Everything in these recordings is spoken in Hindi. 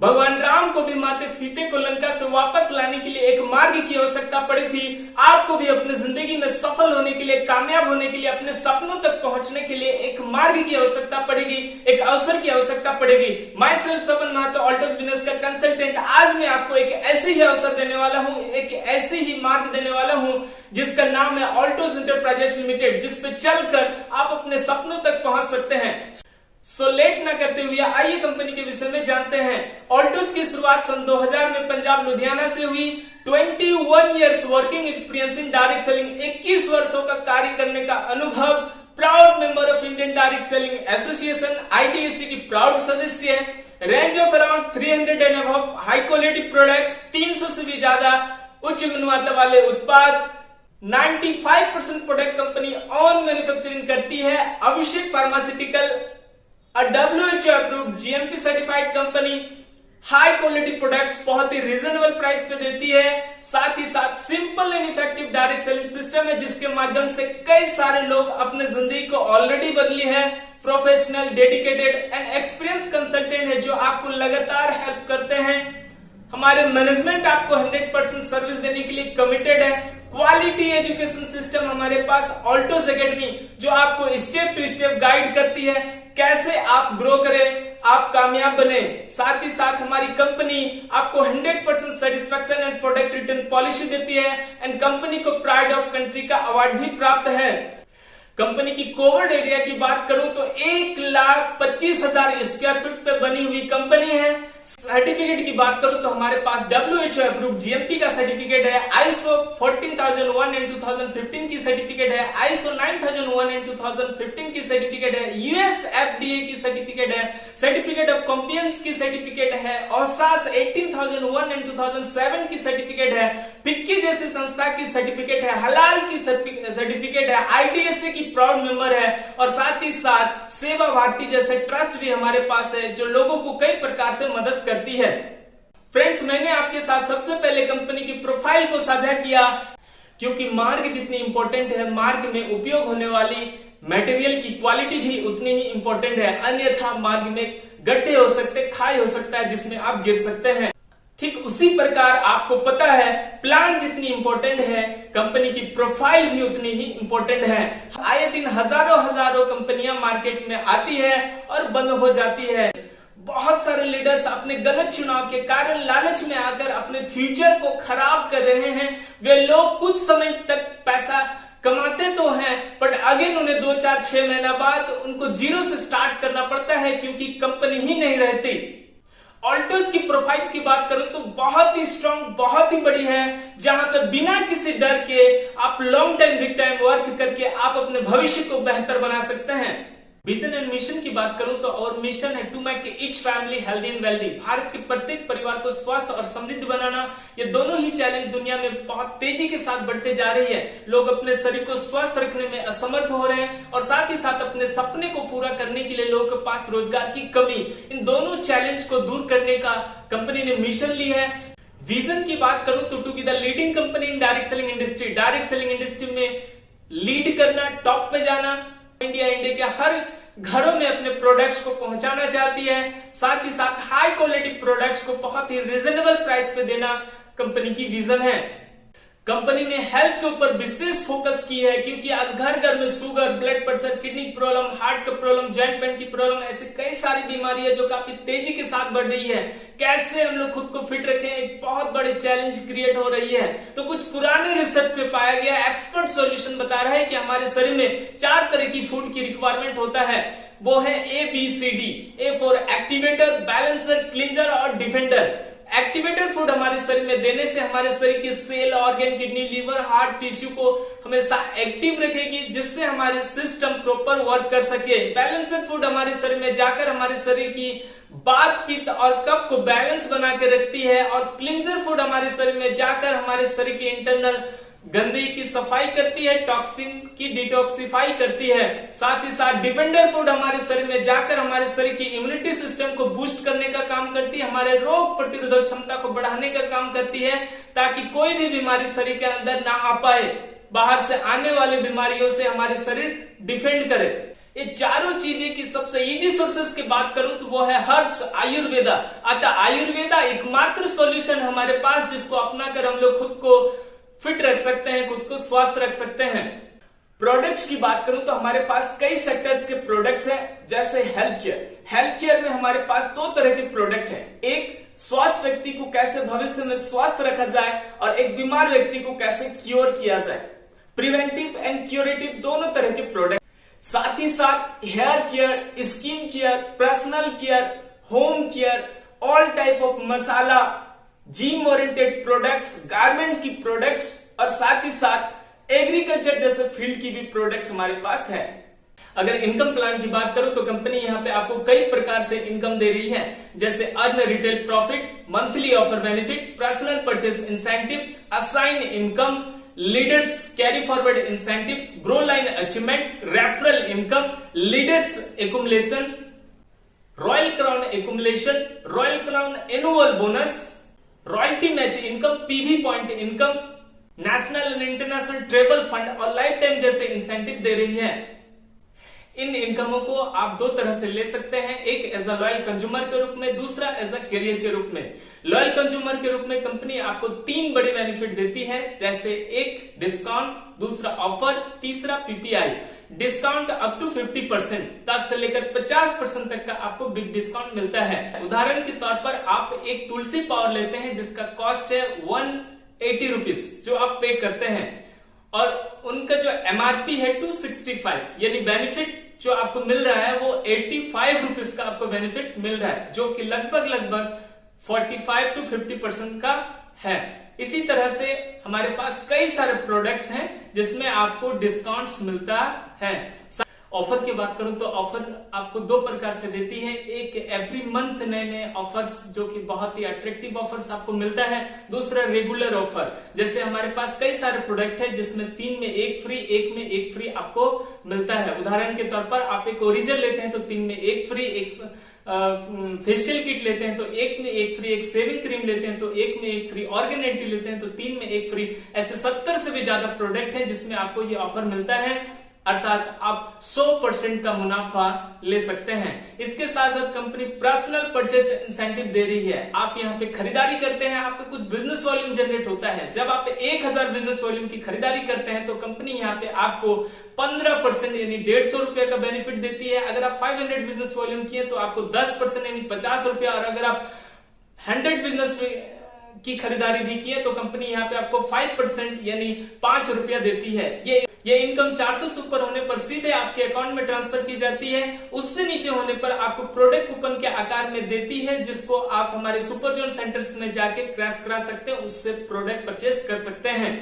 भगवान राम को भी माते सीते को लंका से वापस लाने के लिए एक मार्ग की आवश्यकता पड़ी थी। आपको भी अपनी जिंदगी में सफल होने के लिए, कामयाब होने के लिए, अपने सपनों तक पहुंचने के लिए एक मार्ग की आवश्यकता पड़ेगी, एक अवसर की आवश्यकता पड़ेगी। Myself Sapan Mahato, Altos business का कंसल्टेंट, आज मैं आपको एक ऐसे ही अवसर देने वाला हूं, एक ऐसे ही मार्ग देने वाला हूं जिसका नाम है ऑल्टोस एंटरप्राइजेस लिमिटेड, जिसपे चलकर आप अपने सपनों तक पहुंच सकते हैं। सो लेट ना करते हुए आइए कंपनी के विषय में जानते हैं। ऑल्टोस की शुरुआत सन 2000 में पंजाब लुधियाना से हुई। 21 years working experience in direct selling, 21 वर्षों का कार्य करने का अनुभव, proud member of Indian direct selling association IDSC की प्राउड सदस्य, range of around 300 and above high quality products, 300 से भी ज्यादा उच्च गुणवत्ता वाले उत्पाद, 95% प्रोडक्ट कंपनी ऑन मैन्युफैक्चरिंग करती है। Abhishek pharmaceutical WHO approved GMP certified company, high quality products बहुत ही रीजनेबल प्राइस पे देती है। साथ ही साथ simple and effective direct selling system है जिसके माध्यम से कई सारे लोग अपने जिंदगी को ऑलरेडी बदली है। Professional, dedicated and experience consultant है जो आपको लगातार हेल्प करते हैं। हमारे मैनेजमेंट आपको 100% सर्विस देने के लिए कमिटेड है। क्वालिटी एजुकेशन सिस्टम हमारे पास ऑल्टोस एकेडमी, जो आपको स्टेप टू स्टेप गाइड करती है कैसे आप ग्रो करें, आप कामयाब बने। साथ ही साथ हमारी कंपनी आपको 100% satisfaction and product return policy देती है एंड कंपनी को प्राइड ऑफ कंट्री का अवार्ड भी प्राप्त है। कंपनी की कवर्ड एरिया की बात करूं तो 1,25,000 स्क्वायर फीट पे बनी हुई कंपनी है। सर्टिफिकेट की बात करूं तो हमारे पास WHO अप्रूव्ड GMP का सर्टिफिकेट है, ISO 14001 एंड 2015 की सर्टिफिकेट है, ISO 9001 एंड 2015 की सर्टिफिकेट है, US FDA की सर्टिफिकेट है, सर्टिफिकेट ऑफ कॉम्पियंस की सर्टिफिकेट है, OSAS 18001 एंड 2007 की सर्टिफिकेट है, फिक्की जैसी संस्था की सर्टिफिकेट है, हलाल की सर्टिफिकेट है, IDSC की प्राउड मेंबर है और साथ ही साथ सेवा भारती जैसे ट्रस्ट भी हमारे पास है जो लोगों को कई प्रकार से मदद करती है। फ्रेंड्स, मैंने आपके साथ सबसे पहले कंपनी की प्रोफाइल को साझा किया क्योंकि मार्ग जितनी इंपॉर्टेंट है, मार्ग में उपयोग होने वाली मटेरियल की क्वालिटी भी उतनी ही इंपॉर्टेंट है। अन्यथा मार्ग में गड्ढे हो सकते, खाई हो सकता है जिसमें आप गिर सकते हैं। ठीक उसी प्रकार आपको पता है प्लान जितनी इंपॉर्टेंट है, कंपनी की प्रोफाइल भी उतनी ही इंपॉर्टेंट है। आए दिन हजारों कंपनियां मार्केट में आती है और बंद हो जाती है। बहुत सारे लीडर्स अपने गलत चुनाव के कारण लालच में आकर अपने फ्यूचर को खराब कर रहे हैं। वे लोग कुछ समय तक पैसा कमाते तो हैं बट अगेन उन्हें 2, 4, 6 महीना बाद उनको जीरो से स्टार्ट करना पड़ता है क्योंकि कंपनी ही नहीं रहती। ऑल्टोस की प्रोफाइल की बात करूं तो बहुत ही स्ट्रांग, बहुत ही बड़ी है, जहां पे बिना किसी डर के आप long time, big time work करके आप अपने भविष्य को बेहतर बना सकते हैं। विजन एंड मिशन की बात करूं तो और मिशन है to make each family healthy and wealthy. Bharat के प्रत्येक परिवार को स्वस्थ और समृद्ध बनाना, ये दोनों ही चैलेंज दुनिया में बहुत तेजी के साथ बढ़ते जा रही है। लोग अपने शरीर को स्वस्थ रखने में असमर्थ हो रहे हैं और साथ ही साथ अपने सपने को पूरा करने के लिए लोगों के पास रोजगार की कमी, इन दोनों चैलेंज को दूर करने का कंपनी ने मिशन ली है। विजन की बात करूं तो to be the leading company in direct selling industry, direct selling industry में लीड करना, टॉप पे जाना। इंडिया के हर घरों में अपने प्रोडक्ट्स को पहुंचाना चाहती है। साथ ही साथ हाई क्वालिटी प्रोडक्ट्स को बहुत ही रीजनेबल प्राइस पे देना कंपनी की विजन है। कंपनी ने हेल्थ के ऊपर विशेष फोकस की है क्योंकि आज घर घर में sugar, blood pressure, kidney problem, heart का प्रॉब्लम, जॉइंट पेन की प्रॉब्लम, ऐसे कई सारी बीमारी है जो काफी तेजी के साथ बढ़ रही है। कैसे हम लोग खुद को फिट रखें, एक बहुत बड़े चैलेंज क्रिएट हो रही है। तो कुछ पुराने रिसर्च में पाया गया एक्सपर्ट सॉल्यूशन बता रहा है कि हमारे शरीर में 4 तरह की फूड की रिक्वायरमेंट होता है। वो है ABCD। A for activator, balancer, cleanser और डिफेंडर। एक्टिवेटर फूड हमारे शरीर में देने से हमारे शरीर के cell, organ, kidney, liver, heart, tissue को हमेशा एक्टिव रखेगी जिससे हमारे सिस्टम प्रॉपर वर्क कर सके। बैलेंसर फूड हमारे शरीर में जाकर हमारे शरीर की वात, पित्त और कफ को बैलेंस बना के रखती है और क्लींजर फूड हमारे शरीर में जाकर हमारे शरीर के इंटरनल गंदगी की सफाई करती है, टॉक्सिन की डिटॉक्सिफाई करती है। साथ ही साथ डिफेंडर फूड हमारे शरीर में जाकर हमारे शरीर की इम्यूनिटी सिस्टम को बूस्ट करने का काम करती है, हमारे रोग प्रतिरोधक क्षमता को बढ़ाने का काम करती है ताकि कोई भी बीमारी शरीर के अंदर ना आ पाए, बाहर से आने वाली बीमारियों से हमारे शरीर डिफेंड करे। ये चारों चीजें की सबसे इजी सोर्सेस की बात करूं तो वो है हर्ब्स, आयुर्वेदा। अतः आयुर्वेदा एकमात्र सॉल्यूशन हमारे पास जिसको अपनाकर हम लोग खुद को फिट रख सकते हैं, खुद को स्वस्थ रख सकते हैं। प्रोडक्ट्स की बात करूं तो हमारे पास कई सेक्टर्स के प्रोडक्ट्स हैं, जैसे हेल्थ केयर। हेल्थ केयर में हमारे पास दो तरह के प्रोडक्ट हैं, एक स्वस्थ व्यक्ति को कैसे भविष्य में स्वस्थ रखा जाए और एक बीमार व्यक्ति को कैसे क्योर किया जाए। प्रिवेंटिव एंड क्यूरेटिव दोनों तरह के प्रोडक्ट। साथ ही साथ hair care, skin care, personal care, home care, all type of masala, gym oriented products, garment की प्रोडक्ट्स और साथ ही साथ एग्रीकल्चर जैसे फील्ड की भी प्रोडक्ट्स हमारे पास है। अगर इनकम प्लान की बात करूं तो कंपनी यहां पे आपको कई प्रकार से इनकम दे रही है, जैसे earn retail profit, monthly offer benefit, personal purchase incentive, assign income, leaders carry forward incentive, grow line achievement, referral income, leaders accumulation, royal crown accumulation, royal crown annual bonus, royalty match income, PV point income, national and international travel fund और लाइफ टाइम जैसे इंसेंटिव दे रही है। इन इनकमों को आप दो तरह से ले सकते हैं, एक एज अ लॉयल कंज्यूमर के रूप में, दूसरा एज अ करियर के रूप में। लॉयल कंज्यूमर के रूप में कंपनी आपको तीन बड़े बेनिफिट देती है, जैसे एक डिस्काउंट, दूसरा ऑफर, तीसरा पीपीआई। डिस्काउंट अप टू 50%, 10 से लेकर 50% तक का आपको बिग डिस्काउंट मिलता है। उदाहरण के तौर पर आप एक तुलसी पावर लेते हैं जिसका कॉस्ट है 180 रुपीज जो आप पे करते हैं, और उनका जो एमआरपी है 265, यानी बेनिफिट जो आपको मिल रहा है वो 85 रुपीज का आपको बेनिफिट मिल रहा है, जो कि लगभग 45 to 50% का है। इसी तरह से हमारे पास कई सारे प्रोडक्ट्स हैं जिसमें आपको डिस्काउंट्स मिलता है। ऑफर की बात करूं तो ऑफर आपको दो प्रकार से देती है, एक एवरी मंथ नए नए ऑफर्स जो कि बहुत ही अट्रैक्टिव ऑफर्स आपको मिलता है, दूसरा रेगुलर ऑफर। जैसे हमारे पास कई सारे प्रोडक्ट है जिसमें 3 में 1 फ्री, 1 में 1 फ्री आपको मिलता है। उदाहरण के तौर पर आप एक ओरिजिन लेते हैं तो 3 में 1 फ्री, एक फेशियल किट लेते हैं तो 1 में 1 फ्री, एक शेविंग क्रीम लेते हैं तो 1 में 1 फ्री, ऑर्गन एंटी लेते हैं तो 3 में 1 फ्री। ऐसे 70 से भी ज्यादा प्रोडक्ट है जिसमें आपको ये ऑफर मिलता है, अर्थात आप 100% का मुनाफा ले सकते हैं। इसके साथ साथ कंपनी पर्सनल परचेज इंसेंटिव दे रही है। आप यहाँ पे खरीदारी करते हैं, आपका कुछ बिजनेस वॉल्यूम जनरेट होता है। जब आप 1000 बिजनेस वॉल्यूम की खरीदारी करते हैं तो कंपनी यहाँ पे आपको 15% यानी 150 रुपए का बेनिफिट देती है। अगर आप 500 बिजनेस वॉल्यूम किए तो आपको 10% यानी 50 रुपया, और अगर आप 100 बिजनेस की खरीदारी भी किए तो कंपनी यहाँ पे आपको 5% यानी 5 रुपया देती है। ये इनकम 400 से ऊपर होने पर सीधे आपके अकाउंट में ट्रांसफर की जाती है, उससे नीचे होने पर आपको प्रोडक्ट कूपन के आकार में देती है, जिसको आप हमारे सुपर जोन सेंटर्स में जाके क्रैश करा सकते हैं, उससे प्रोडक्ट परचेस कर सकते हैं।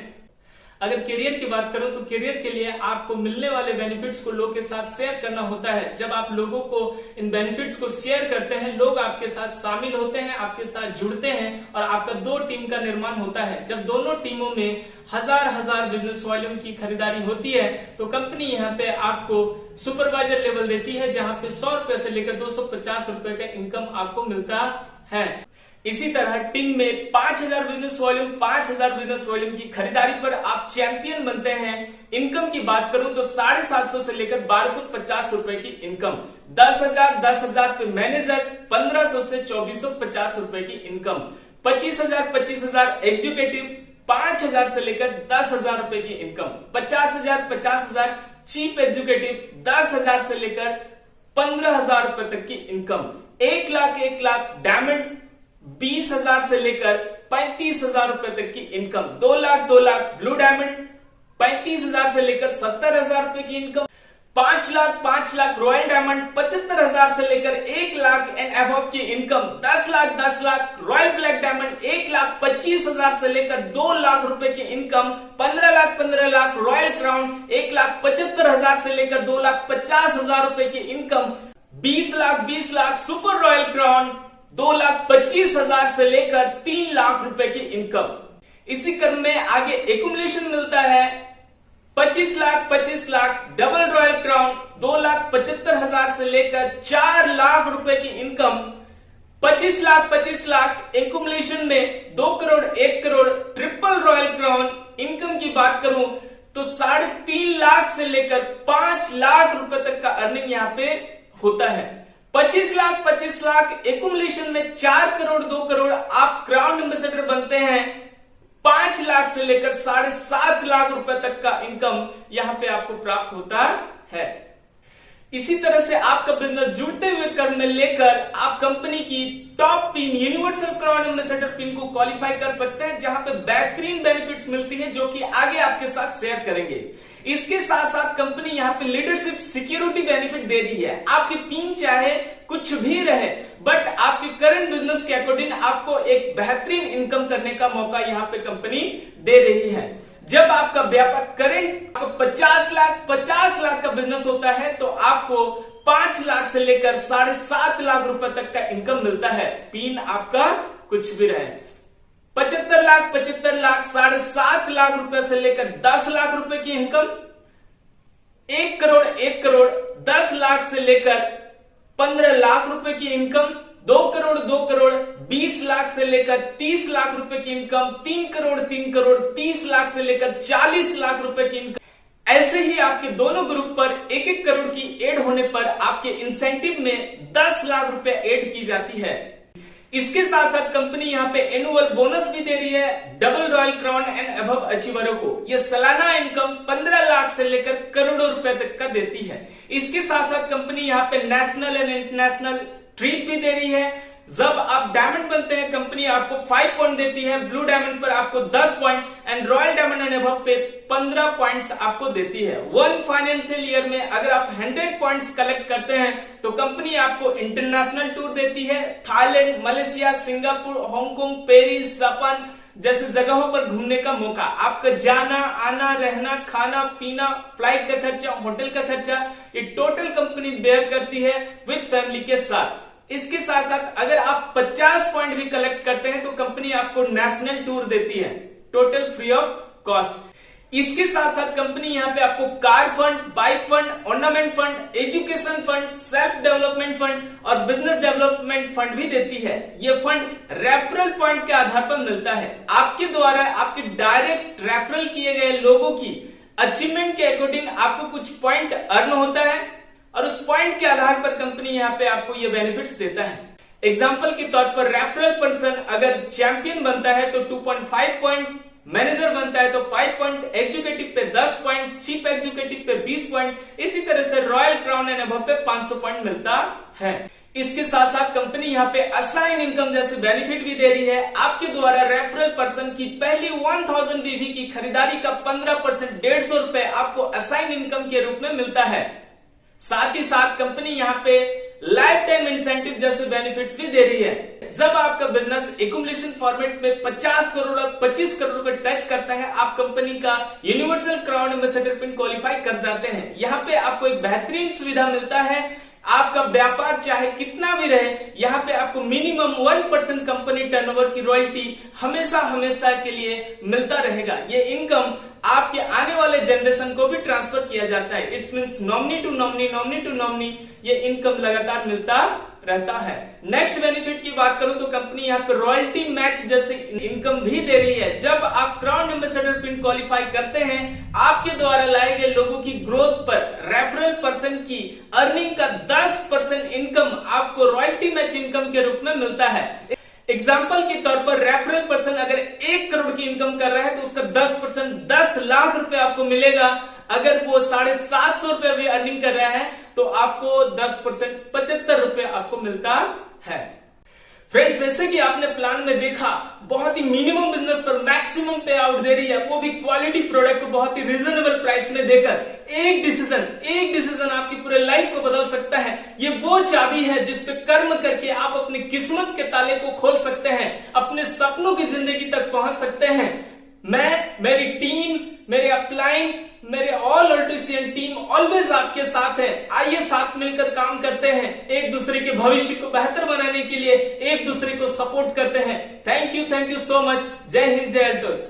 अगर करियर की बात करूं तो करियर के लिए आपको मिलने वाले बेनिफिट्स को लोगों के साथ शेयर करना होता है। जब आप लोगों को इन बेनिफिट्स को शेयर करते हैं, लोग आपके साथ शामिल होते हैं, आपके साथ जुड़ते हैं और आपका 2 टीम का निर्माण होता है। जब दोनों टीमों में हजार बिजनेस वॉल्यूम की खरीदारी होती है तो कंपनी यहाँ पे आपको सुपरवाइजर लेवल देती है, जहां पे 100 रुपए से लेकर 250 रुपए का इनकम आपको मिलता है। इसी तरह टीम में 5000 बिजनेस वॉल्यूम की खरीदारी पर आप चैंपियन बनते हैं। इनकम की बात करूं तो 750 से लेकर 1250 रुपए की इनकम, 10,000 पे मैनेजर, 1500 से 2450 रुपए की इनकम, 25,000 एग्जीक्यूटिव, 5000 से लेकर 10,000 रुपए की इनकम, 50,000 चीफ एग्जीक्यूटिव, 10,000 से लेकर 15,000 रुपए तक की इनकम, 1 लाख डायमंड, 20,000 से लेकर 35,000 रुपए तक की इनकम, 2 लाख ब्लू डायमंड, 35,000 से लेकर 70,000 रुपए की इनकम, 5 लाख रॉयल डायमंड, 75,000 से लेकर 1 लाख एंड अबव की income, 10 lakh royal black diamond, 1,25,000 से लेकर 2 लाख रुपए की इनकम, 15 लाख रॉयल क्राउन, 1,75,000 से लेकर 2,50,000 रुपए की income, 20 lakh super royal crown, 2,25,000 से लेकर 3 लाख रुपए की इनकम। इसी क्रम में आगे एक्युमुलेशन मिलता है, 25 लाख डबल रॉयल क्राउन, 2,75,000 से लेकर 4 लाख रुपए की इनकम, 25 लाख एक्युमुलेशन में 2 crore 1 crore triple royal crown. Income की बात करूं तो 3.5 लाख से लेकर 5 लाख रुपए तक का अर्निंग यहाँ पे होता है। 25 लाख एक्यूमुलेशन में 4 करोड़ 2 करोड़ आप क्राउन एम्बेसडर बनते हैं। 5 लाख से लेकर 7.5 लाख रुपए तक का इनकम यहां पे आपको प्राप्त होता है। इसी तरह से आपका बिजनेस जुड़ते हुए क्रम में लेकर आप कंपनी की top pin universal crown ambassador pin को क्वालिफाई कर सकते हैं, जहां पे बेहतरीन बेनिफिट्स मिलती है जो कि आगे आपके साथ शेयर करेंगे। इसके साथ साथ कंपनी यहाँ पे लीडरशिप सिक्योरिटी बेनिफिट दे रही है। आपकी पिन चाहे कुछ भी रहे, बट आपके करंट बिजनेस के अकॉर्डिंग आपको एक बेहतरीन इनकम करने का मौका यहाँ पे कंपनी दे रही है। जब आपका व्यापार करंट 50 लाख का बिजनेस होता है तो आपको 5 लाख से लेकर 7.5 लाख रुपए तक का इनकम मिलता है, पिन आपका कुछ भी रहे। 75 लाख 7.5 लाख रुपए से लेकर 10 लाख रुपए की इनकम, 1 करोड़ 10 लाख से लेकर 15 लाख रुपए की इनकम, 2 करोड़ 20 लाख से लेकर 30 लाख रुपए की इनकम, 3 करोड़ 30 लाख से लेकर 40 लाख रुपए की इनकम। ऐसे ही आपके दोनों ग्रुप पर 1 करोड़ की एड होने पर आपके इंसेंटिव में 10 लाख रुपए एड की जाती है। इसके साथ साथ कंपनी यहाँ पे एनुअल बोनस भी दे रही है double royal crown and above अचीवरों को। ये सालाना इनकम 15 लाख से लेकर करोड़ों रुपए तक का देती है। इसके साथ साथ कंपनी यहाँ पे नेशनल एंड इंटरनेशनल ट्रीट भी दे रही है। जब आप डायमंड बनते हैं कंपनी आपको 5 पॉइंट देती है, ब्लू डायमंड पर आपको 10 point and royal diamond and above पे 15 पॉइंट्स आपको देती है। 1 फाइनेंशियल ईयर में अगर आप 100 पॉइंट्स कलेक्ट करते हैं तो कंपनी आपको इंटरनेशनल टूर देती है। Thailand, Malaysia, Singapore, Hong Kong, Paris, Japan जैसे जगहों पर घूमने का मौका। आपका जाना आना, रहना, खाना पीना, फ्लाइट का खर्चा, होटल का खर्चा, ये टोटल कंपनी बेयर करती है विद फैमिली के साथ। इसके साथ साथ अगर आप 50 पॉइंट भी कलेक्ट करते हैं तो कंपनी आपको नेशनल टूर देती है, टोटल फ्री ऑफ कॉस्ट। इसके साथ साथ कंपनी यहाँ पे आपको car fund, bike fund, ornament fund, education fund, self development fund और बिजनेस डेवलपमेंट फंड भी देती है। ये फंड रेफरल पॉइंट के आधार पर मिलता है। आपके द्वारा आपके डायरेक्ट रेफरल किए गए लोगों की अचीवमेंट के अकॉर्डिंग आपको कुछ पॉइंट अर्न होता है और उस पॉइंट के आधार पर कंपनी यहाँ पे आपको ये बेनिफिट्स देता है। एग्जांपल के तौर पर रेफरल पर्सन अगर चैंपियन बनता है तो 2.5 पॉइंट, मैनेजर बनता है तो 5 पॉइंट, एग्जीक्यूटिव पे 10 पॉइंट, चीफ एग्जीक्यूटिव पे 20 पॉइंट, इसी तरह से रॉयल क्राउन एंड अबव पे 500 पॉइंट मिलता है। इसके साथ साथ कंपनी यहाँ पे असाइन इनकम जैसे बेनिफिट भी दे रही है। आपके द्वारा रेफरल पर्सन की पहली 1000 बीवी की खरीदारी का 15% 150 रुपए आपको असाइन इनकम के रूप में मिलता है। साथ ही साथ कंपनी यहाँ पे लाइफ टाइम इंसेंटिव जैसे बेनिफिट्स भी दे रही है। जब आपका बिजनेस एक्यूमुलेशन फॉर्मेट में 50 करोड़ और 25 करोड़ को टच करता है, आप कंपनी का universal crown ambassador pin qualify कर जाते हैं। यहाँ पे आपको एक बेहतरीन सुविधा मिलता है। आपका व्यापार चाहे कितना भी रहे, यहाँ पे आपको मिनिमम 1% कंपनी टर्नओवर की रॉयल्टी हमेशा के लिए मिलता रहेगा। ये इनकम आपके आने वाले जनरेशन को भी ट्रांसफर किया जाता है। It's means nominee to nominee ये इनकम लगातार मिलता रहता है। नेक्स्ट बेनिफिट की बात करूं तो कंपनी यहाँ पे रॉयल्टी मैच जैसे इनकम भी दे रही है। जब आप क्राउन एम्बेसडर पिन क्वालिफाई करते हैं, आपके द्वारा लाए गए लोगों की ग्रोथ पर रेफरल पर्सन की अर्निंग का 10% इनकम आपको रॉयल्टी मैच इनकम के रूप में मिलता है। एग्जाम्पल के तौर पर रेफरल पर्सन अगर 1 करोड़ की इनकम कर रहा है तो उसका 10% 10 लाख रुपए आपको मिलेगा। अगर वो 750 रुपए भी अर्निंग कर रहा है तो आपको 10% 75 रुपए आपको मिलता है। फ्रेंड्स, जैसे कि आपने प्लान में देखा, बहुत ही मिनिमम बिजनेस पर मैक्सिमम पे आउट दे रही है, वो भी क्वालिटी प्रोडक्ट को बहुत ही रीजनेबल प्राइस में देकर। एक डिसीजन आपकी पूरे लाइफ को बदल सकता है। ये वो चाबी है जिस पे कर्म करके आप अपनी किस्मत के ताले को खोल सकते हैं, अपने सपनों की जिंदगी तक पहुंच सकते हैं। मैं, मेरी टीम, मेरे अपलाइन, मेरे ऑल ऑल्टिशियन टीम ऑलवेज आपके साथ है। आइए साथ मिलकर काम करते हैं, एक दूसरे के भविष्य को बेहतर बनाने के लिए एक दूसरे को सपोर्ट करते हैं। Thank you so much. जय हिंद, जय एल्टोस।